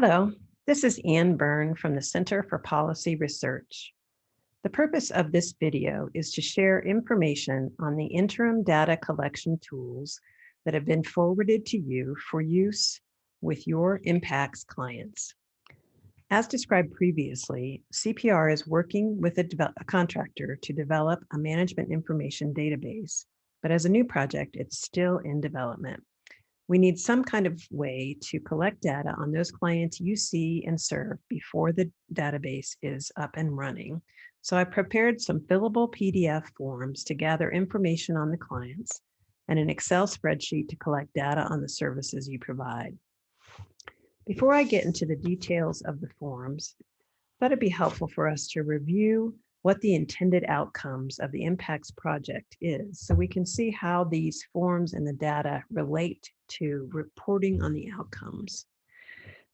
Hello, this is Ann Byrne from the Center for Policy Research. The purpose of this video is to share information on the interim data collection tools that have been forwarded to you for use with your IMPACS clients. As described previously, CPR is working with a contractor to develop a management information database, but as a new project, it's still in development. We need some kind of way to collect data on those clients you see and serve before the database is up and running. So I prepared some fillable PDF forms to gather information on the clients and an Excel spreadsheet to collect data on the services you provide. Before I get into the details of the forms, I thought it'd be helpful for us to review what the intended outcomes of the IMPACS project is, so we can see how these forms and the data relate to reporting on the outcomes.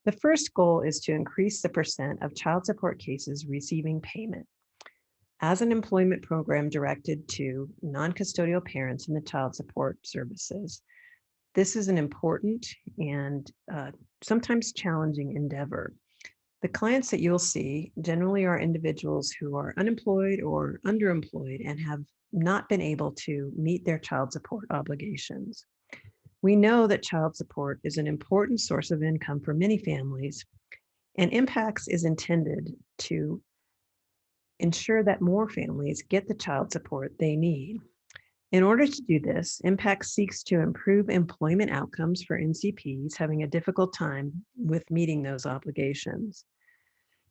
The first goal is to increase the percent of child support cases receiving payment. As an employment program directed to non-custodial parents in the child support services, this is an important and sometimes challenging endeavor. The clients that you'll see generally are individuals who are unemployed or underemployed and have not been able to meet their child support obligations. We know that child support is an important source of income for many families, and IMPACS is intended to ensure that more families get the child support they need. In order to do this, IMPACS seeks to improve employment outcomes for NCPs having a difficult time with meeting those obligations.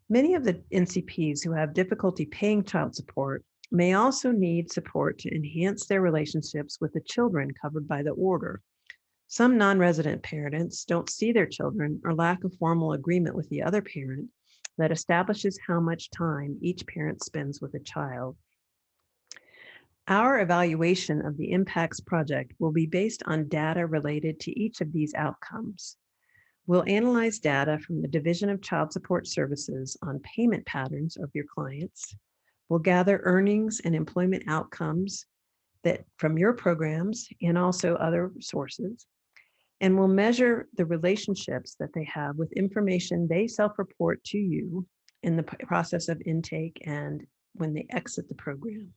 Many of the NCPs who have difficulty paying child support may also need support to enhance their relationships with the children covered by the order. Some non-resident parents don't see their children or lack a formal agreement with the other parent that establishes how much time each parent spends with a child. Our evaluation of the IMPACS project will be based on data related to each of these outcomes. We'll analyze data from the Division of Child Support Services on payment patterns of your clients. We'll gather earnings and employment outcomes from your programs and also other sources. And we'll measure the relationships that they have with information they self-report to you in the process of intake and when they exit the program.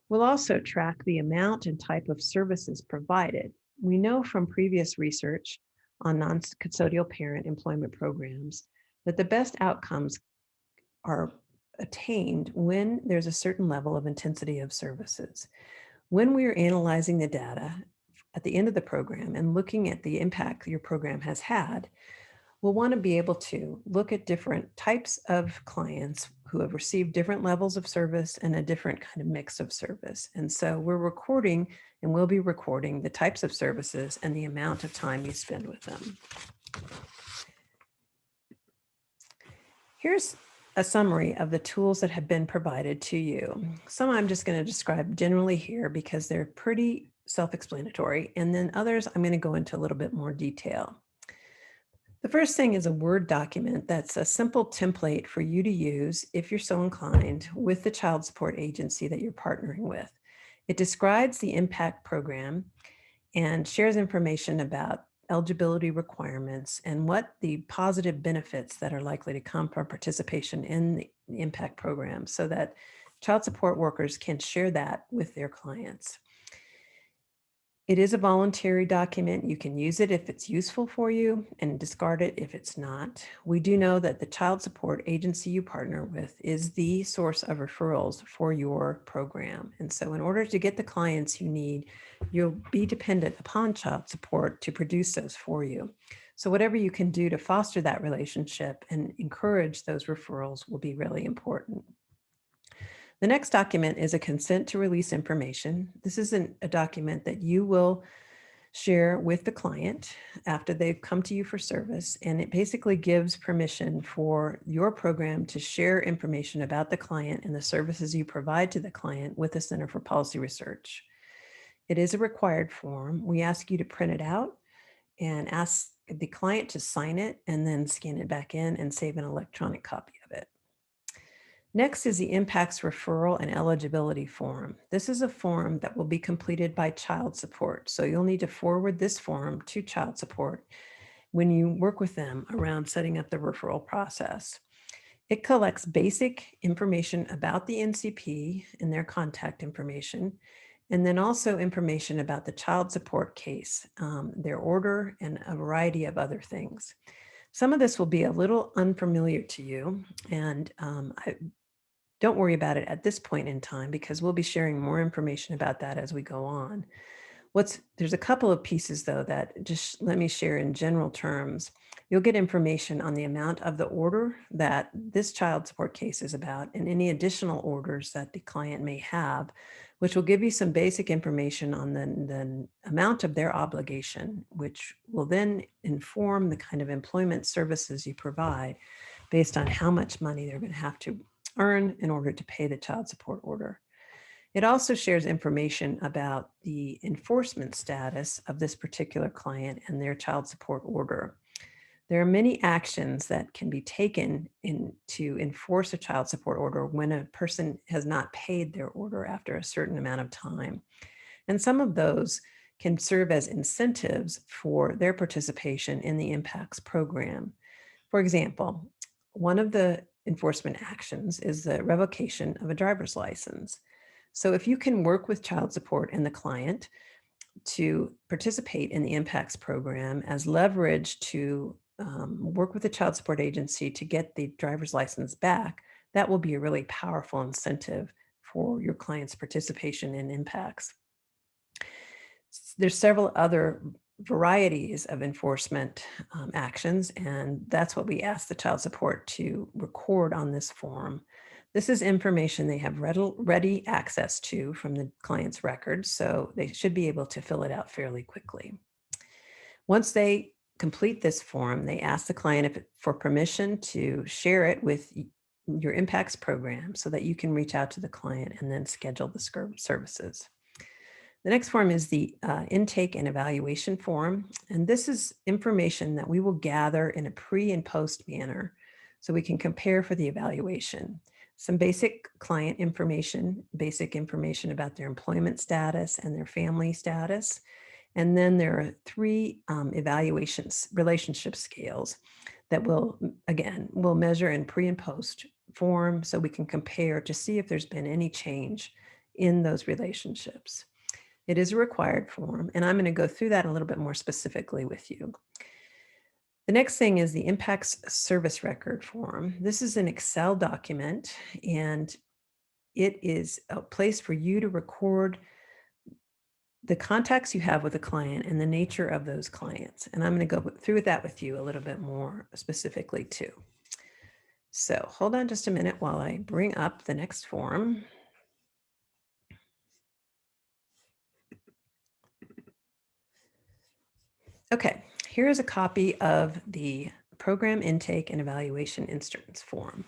We'll also track the amount and type of services provided. We know from previous research on non-custodial parent employment programs that the best outcomes are attained when there's a certain level of intensity of services. When we are analyzing the data at the end of the program and looking at the impact your program has had, we'll want to be able to look at different types of clients who have received different levels of service and a different kind of mix of service. And so we're recording and we'll be recording the types of services and the amount of time you spend with them. Here's a summary of the tools that have been provided to you. Some I'm just going to describe generally here because they're pretty self-explanatory, and then others I'm going to go into a little bit more detail. The first thing is a Word document that's a simple template for you to use if you're so inclined with the child support agency that you're partnering with. It describes the IMPACT program and shares information about eligibility requirements and what the positive benefits that are likely to come from participation in the IMPACT program so that child support workers can share that with their clients. It is a voluntary document. You can use it if it's useful for you and discard it if it's not. We do know that the child support agency you partner with is the source of referrals for your program. And so in order to get the clients you need, you'll be dependent upon child support to produce those for you. So whatever you can do to foster that relationship and encourage those referrals will be really important. The next document is a consent to release information. This is a document that you will share with the client after they've come to you for service, and it basically gives permission for your program to share information about the client and the services you provide to the client with the Center for Policy Research. It is a required form. We ask you to print it out and ask the client to sign it and then scan it back in and save an electronic copy of it. Next is the IMPACS referral and eligibility form. This is a form that will be completed by child support. So you'll need to forward this form to child support. when you work with them around setting up the referral process. It collects basic information about the NCP and their contact information, and then also information about the child support case, their order, and a variety of other things. Some of this will be a little unfamiliar to you, and don't worry about it at this point in time because we'll be sharing more information about that as we go on. There's a couple of pieces though that just let me share in general terms. You'll get information on the amount of the order that this child support case is about and any additional orders that the client may have, which will give you some basic information on the amount of their obligation, which will then inform the kind of employment services you provide based on how much money they're going to have to earn in order to pay the child support order. It also shares information about the enforcement status of this particular client and their child support order. There are many actions that can be taken to enforce a child support order when a person has not paid their order after a certain amount of time. And some of those can serve as incentives for their participation in the IMPACS program. For example, one of the enforcement actions is the revocation of a driver's license. So if you can work with child support and the client to participate in the IMPACS program as leverage to work with the child support agency to get the driver's license back, that will be a really powerful incentive for your client's participation in IMPACS. There's several other varieties of enforcement actions, and that's what we ask the child support to record on this form. This is information they have ready access to from the client's records, so they should be able to fill it out fairly quickly. Once they complete this form, they ask the client for permission to share it with your IMPACS program so that you can reach out to the client and then schedule the services. The next form is the intake and evaluation form. And this is information that we will gather in a pre and post manner so we can compare for the evaluation. Some basic client information, basic information about their employment status and their family status. And then there are 3 evaluations, relationship scales that will measure in pre and post form so we can compare to see if there's been any change in those relationships. It is a required form, and I'm going to go through that a little bit more specifically with you. The next thing is the IMPACS service record form. This is an Excel document, and it is a place for you to record the contacts you have with a client and the nature of those clients. And I'm going to go through that with you a little bit more specifically too. So hold on just a minute while I bring up the next form. Okay, here is a copy of the Program Intake and Evaluation Instruments form.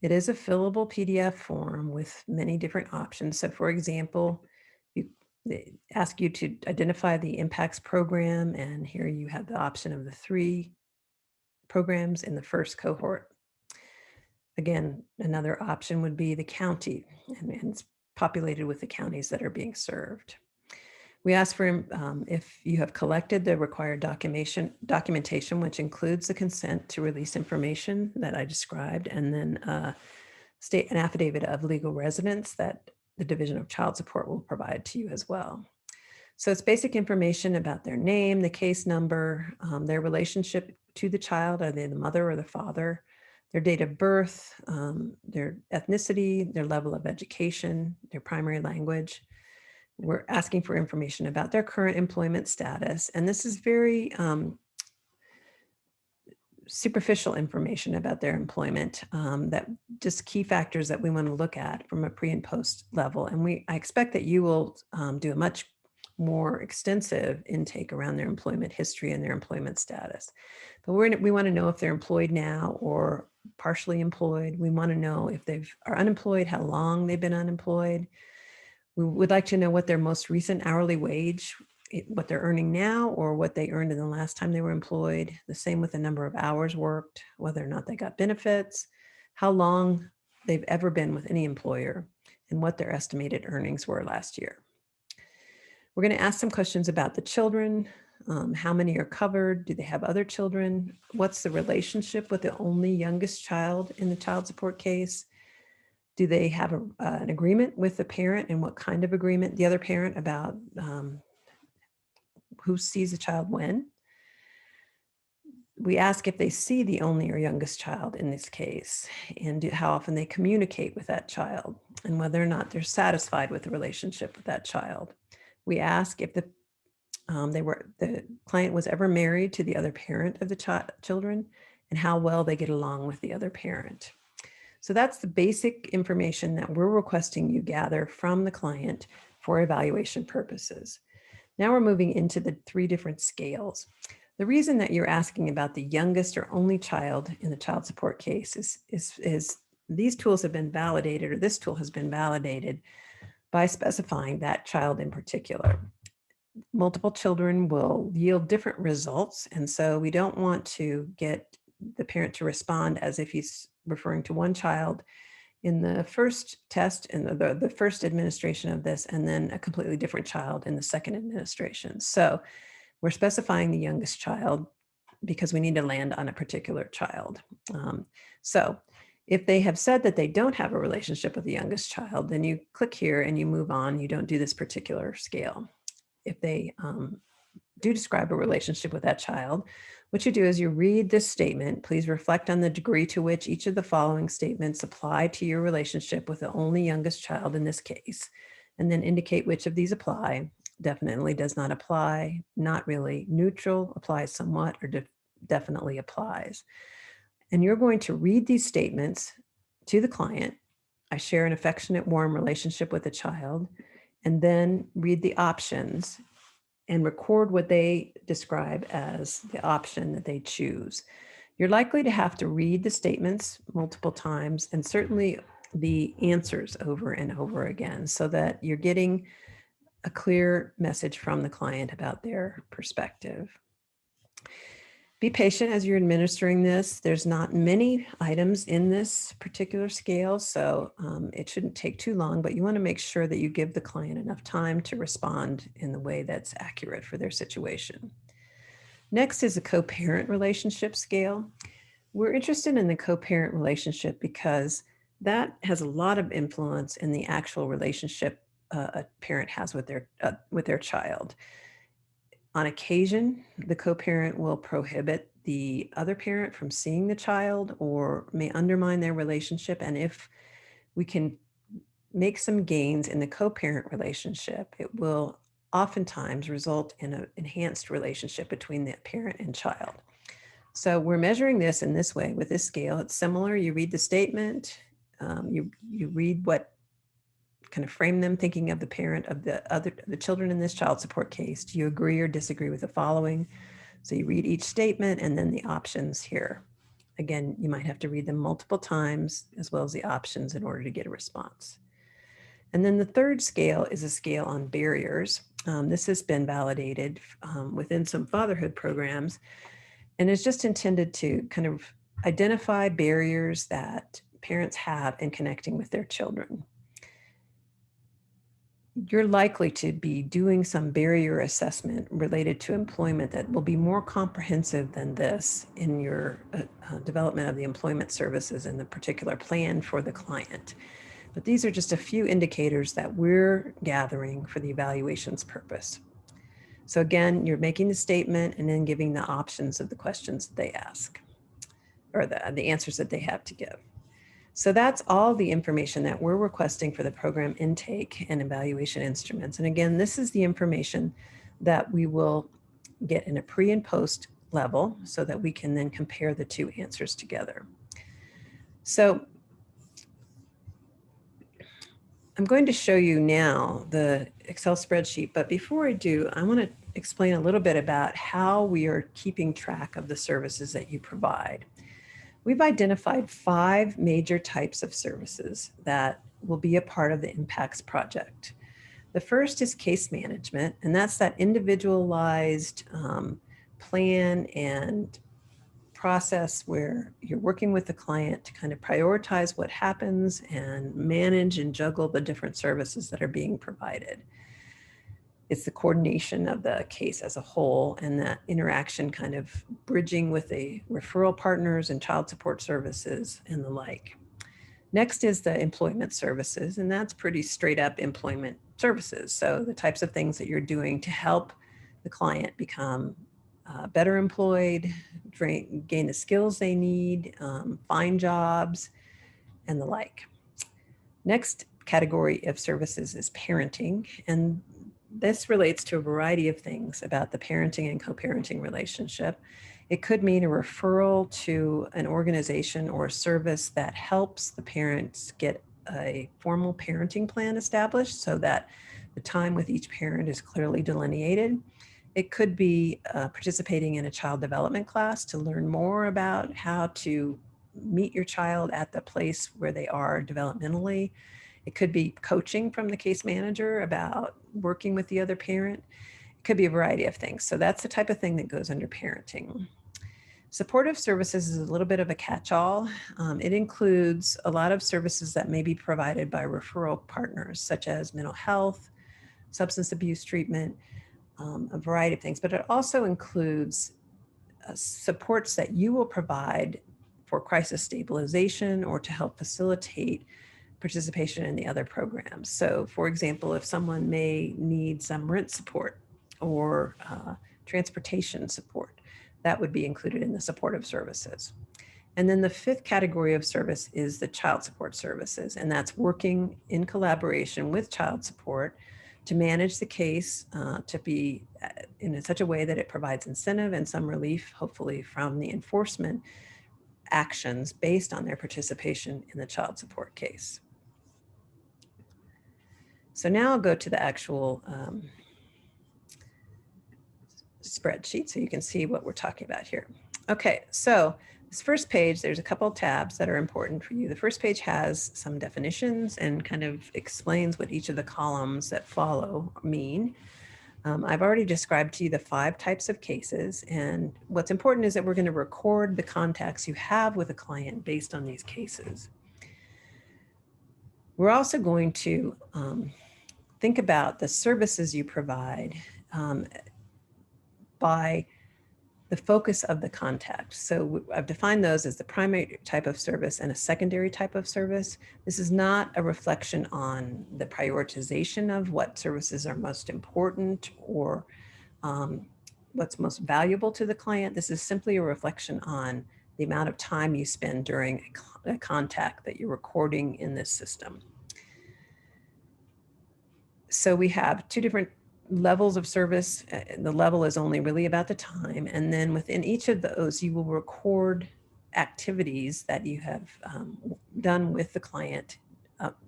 It is a fillable PDF form with many different options. So for example, they ask you to identify the IMPACS program, and here you have the option of the 3 programs in the first cohort. Again, another option would be the county, and it's populated with the counties that are being served. We ask for if you have collected the required documentation, which includes the consent to release information that I described, and then an affidavit of legal residence that the Division of Child Support will provide to you as well. So it's basic information about their name, the case number, their relationship to the child, are they the mother or the father, their date of birth, their ethnicity, their level of education, their primary language. We're asking for information about their current employment status. And this is very superficial information about their employment, that just key factors that we want to look at from a pre and post level. And I expect that you will do a much more extensive intake around their employment history and their employment status. But we want to know if they're employed now or partially employed. We want to know if they are unemployed, how long they've been unemployed. We would like to know what their most recent hourly wage, what they're earning now or what they earned in the last time they were employed. The same with the number of hours worked, whether or not they got benefits, how long they've ever been with any employer, and what their estimated earnings were last year. We're going to ask some questions about the children, How many are covered? Do they have other children? What's the relationship with the only youngest child in the child support case? Do they have an agreement with the parent, and what kind of agreement, the other parent, about who sees the child when? We ask if they see the only or youngest child in this case, and how often they communicate with that child, and whether or not they're satisfied with the relationship with that child. We ask if the client was ever married to the other parent of the children, and how well they get along with the other parent. So that's the basic information that we're requesting you gather from the client for evaluation purposes. Now we're moving into the 3 different scales. The reason that you're asking about the youngest or only child in the child support case is these tools have been validated, or this tool has been validated by specifying that child in particular. Multiple children will yield different results, and so we don't want to get the parent to respond as if he's referring to one child in the first test and the first administration of this, and then a completely different child in the second administration. So we're specifying the youngest child because we need to land on a particular child. So if they have said that they don't have a relationship with the youngest child, then you click here and you move on. You don't do this particular scale. If they do describe a relationship with that child, what you do is you read this statement. Please reflect on the degree to which each of the following statements apply to your relationship with the only youngest child in this case, and then indicate which of these apply. Definitely does not apply, not really, neutral, applies somewhat, or definitely applies. And you're going to read these statements to the client. I share an affectionate, warm relationship with the child, and then read the options and record what they describe as the option that they choose. You're likely to have to read the statements multiple times, and certainly the answers over and over again, so that you're getting a clear message from the client about their perspective. Be patient as you're administering this. There's not many items in this particular scale, so it shouldn't take too long, but you want to make sure that you give the client enough time to respond in the way that's accurate for their situation. Next is a co-parent relationship scale. We're interested in the co-parent relationship because that has a lot of influence in the actual relationship a parent has with their child. On occasion, the co-parent will prohibit the other parent from seeing the child or may undermine their relationship. And if we can make some gains in the co-parent relationship, it will oftentimes result in an enhanced relationship between the parent and child. So we're measuring this in this way with this scale. It's similar. You read the statement, you read what kind of frame them thinking of the parent of the children in this child support case. Do you agree or disagree with the following? So you read each statement and then the options here. Again, you might have to read them multiple times as well as the options in order to get a response. And then the third scale is a scale on barriers. This has been validated within some fatherhood programs, and is just intended to kind of identify barriers that parents have in connecting with their children. You're likely to be doing some barrier assessment related to employment that will be more comprehensive than this in your development of the employment services and the particular plan for the client. But these are just a few indicators that we're gathering for the evaluation's purpose. So again, you're making the statement and then giving the options of the questions that they ask, or the answers that they have to give. So that's all the information that we're requesting for the program intake and evaluation instruments. And again, this is the information that we will get in a pre and post level so that we can then compare the 2 answers together. So I'm going to show you now the Excel spreadsheet, but before I do, I want to explain a little bit about how we are keeping track of the services that you provide. We've identified 5 major types of services that will be a part of the IMPACS project. The first is case management, and that's that individualized plan and process where you're working with the client to kind of prioritize what happens and manage and juggle the different services that are being provided. It's the coordination of the case as a whole and that interaction kind of bridging with the referral partners and child support services and the like. Next is the employment services, and that's pretty straight up employment services. So the types of things that you're doing to help the client become better employed, gain the skills they need, find jobs, and the like. Next category of services is parenting, and this relates to a variety of things about the parenting and co-parenting relationship. It could mean a referral to an organization or a service that helps the parents get a formal parenting plan established so that the time with each parent is clearly delineated. It could be participating in a child development class to learn more about how to meet your child at the place where they are developmentally. It could be coaching from the case manager about working with the other parent. It could be a variety of things. So that's the type of thing that goes under parenting. Supportive services is a little bit of a catch-all. It includes a lot of services that may be provided by referral partners, such as mental health, substance abuse treatment, a variety of things, but it also includes supports that you will provide for crisis stabilization or to help facilitate participation in the other programs. So for example, if someone may need some rent support or transportation support, that would be included in the supportive services. And then the fifth category of service is the child support services, and that's working in collaboration with child support to manage the case to be in such a way that it provides incentive and some relief, hopefully, from the enforcement actions based on their participation in the child support case. So now I'll go to the actual spreadsheet so you can see what we're talking about here. Okay, so this first page, there's a couple of tabs that are important for you. The first page has some definitions and kind of explains what each of the columns that follow mean. I've already described to you the 5 types of cases, and what's important is that we're going to record the contacts you have with a client based on these cases. We're also going to think about the services you provide by the focus of the contact. So I've defined those as the primary type of service and a secondary type of service. This is not a reflection on the prioritization of what services are most important or what's most valuable to the client. This is simply a reflection on the amount of time you spend during a contact that you're recording in this system. So we have 2 different levels of service. The level is only really about the time. And then within each of those, you will record activities that you have done with the client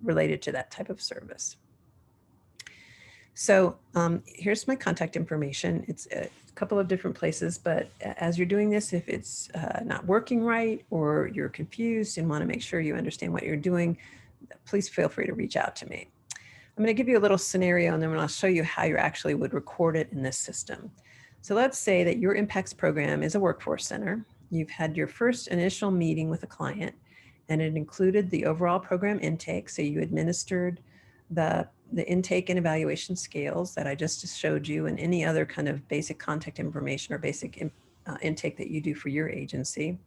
related to that type of service. So here's my contact information. It's a couple of different places, but as you're doing this, if it's not working right or you're confused and want to make sure you understand what you're doing, please feel free to reach out to me. I'm going to give you a little scenario and then I'll show you how you actually would record it in this system. So let's say that your IMPACS program is a workforce center. You've had your first initial meeting with a client and it included the overall program intake. So you administered the intake and evaluation scales that I just showed you and any other kind of basic contact information or basic intake that you do for your agency.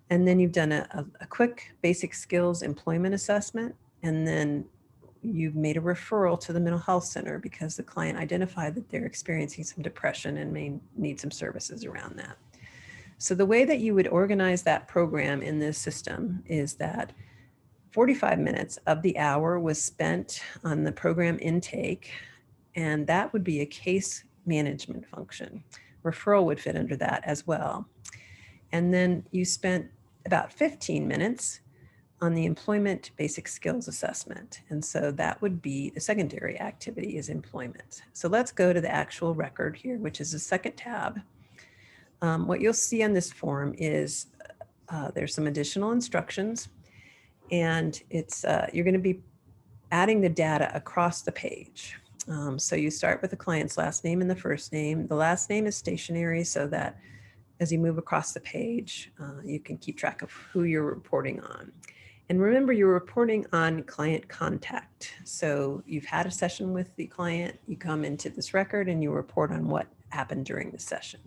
And then you've done a quick basic skills employment assessment, and then you've made a referral to the mental health center because the client identified that they're experiencing some depression and may need some services around that. So the way that you would organize that program in this system is that 45 minutes of the hour was spent on the program intake, and that would be a case management function. Referral would fit under that as well. And then you spent about 15 minutes on the employment basic skills assessment. And so that would be the secondary activity is employment. So let's go to the actual record here, which is the second tab. What you'll see on this form is there's some additional instructions, and it's you're going to be adding the data across the page. So you start with the client's last name and the first name. The last name is stationary so that as you move across the page, you can keep track of who you're reporting on. And remember, you're reporting on client contact. So you've had a session with the client, you come into this record and you report on what happened during the session.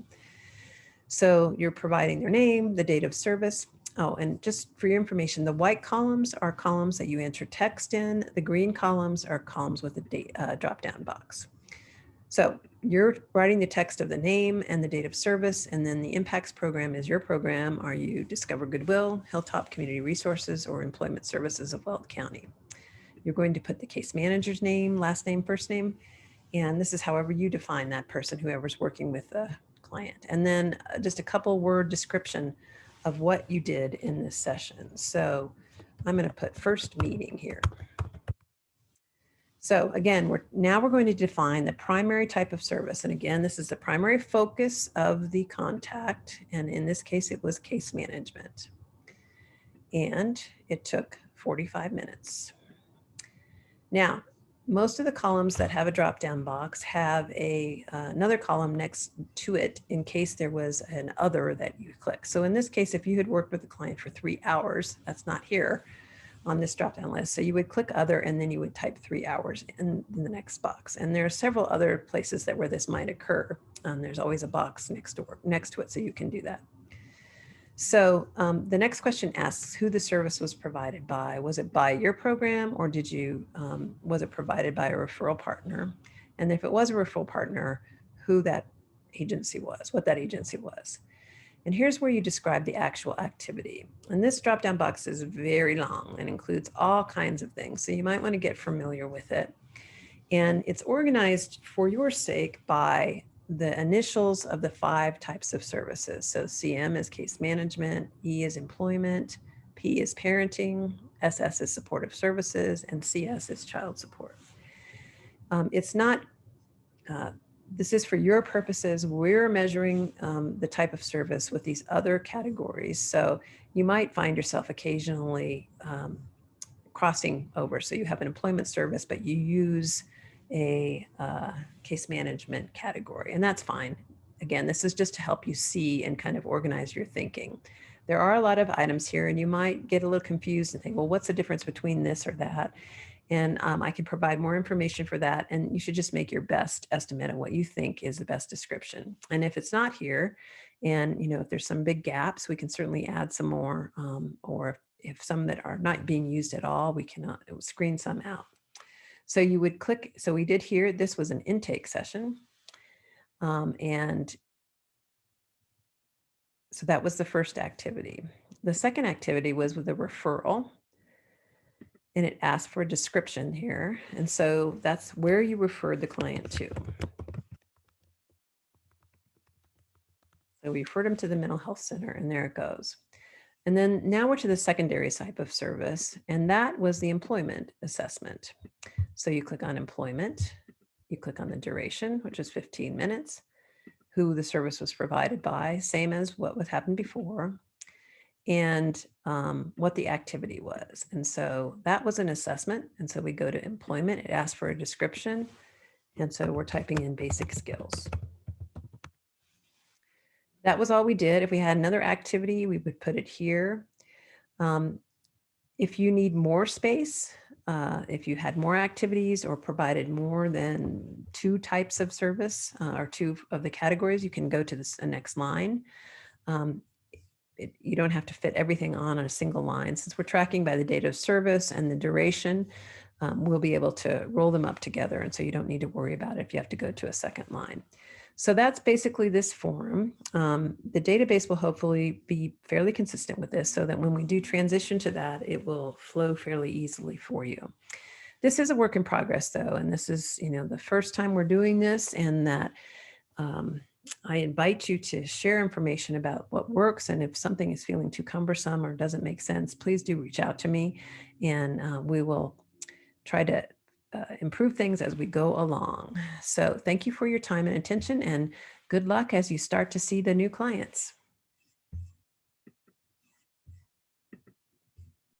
So you're providing their name, the date of service. Oh, and just for your information, the white columns are columns that you enter text in. The green columns are columns with a drop-down box. So you're writing the text of the name and the date of service, and then the IMPACS program is your program. Are you Discover Goodwill, Hilltop Community Resources, or Employment Services of Weld County? You're going to put the case manager's name, last name, first name, and this is however you define that person, whoever's working with the client. And then just a couple word description of what you did in this session. So I'm going to put first meeting here. So again, we're going to define the primary type of service. And again, this is the primary focus of the contact. And in this case, it was case management. And it took 45 minutes. Now, most of the columns that have a drop-down box have another column next to it in case there was an other that you click. So in this case, if you had worked with the client for 3 hours, that's not here on this drop-down list. So you would click other and then you would type 3 hours in the next box. And there are several other places where this might occur. There's always a box next to it, so you can do that. So the next question asks who the service was provided by. Was it by your program, or was it provided by a referral partner? And if it was a referral partner, who that agency was, what that agency was. And here's where you describe the actual activity. And this drop-down box is very long and includes all kinds of things. So you might want to get familiar with it. And it's organized for your sake by the initials of the 5 types of services. So CM is case management, E is employment, P is parenting, SS is supportive services, and CS is child support. It's not, this is for your purposes. We're measuring the type of service with these other categories. So you might find yourself occasionally crossing over. So you have an employment service, but you use a case management category, and that's fine. Again, this is just to help you see and kind of organize your thinking. There are a lot of items here, and you might get a little confused and think, well, what's the difference between this or that? And I can provide more information for that, and you should just make your best estimate of what you think is the best description. And if it's not here, and if there's some big gaps, we can certainly add some more, or if some that are not being used at all, we cannot screen some out. So you would click, so we did here, this was an intake session. And so that was the first activity. The second activity was with a referral. And it asked for a description here. And so that's where you referred the client to. So we referred them to the mental health center, and there it goes. And then now we're to the secondary type of service, and that was the employment assessment. So you click on employment, you click on the duration, which is 15 minutes, who the service was provided by, same as what was happened before, and what the activity was. And so that was an assessment. And so we go to employment, it asks for a description. And so we're typing in basic skills. That was all we did. If we had another activity, we would put it here. If you need more space, if you had more activities or provided more than 2 types of service or 2 of the categories, you can go to this next line. You don't have to fit everything on a single line. Since we're tracking by the date of service and the duration, we'll be able to roll them up together. And so you don't need to worry about it if you have to go to a second line. So that's basically this form. The database will hopefully be fairly consistent with this so that when we do transition to that, it will flow fairly easily for you. This is a work in progress though, and this is the first time we're doing this, and that I invite you to share information about what works, and if something is feeling too cumbersome or doesn't make sense, please do reach out to me, and we will try to improve things as we go along. So thank you for your time and attention, and good luck as you start to see the new clients.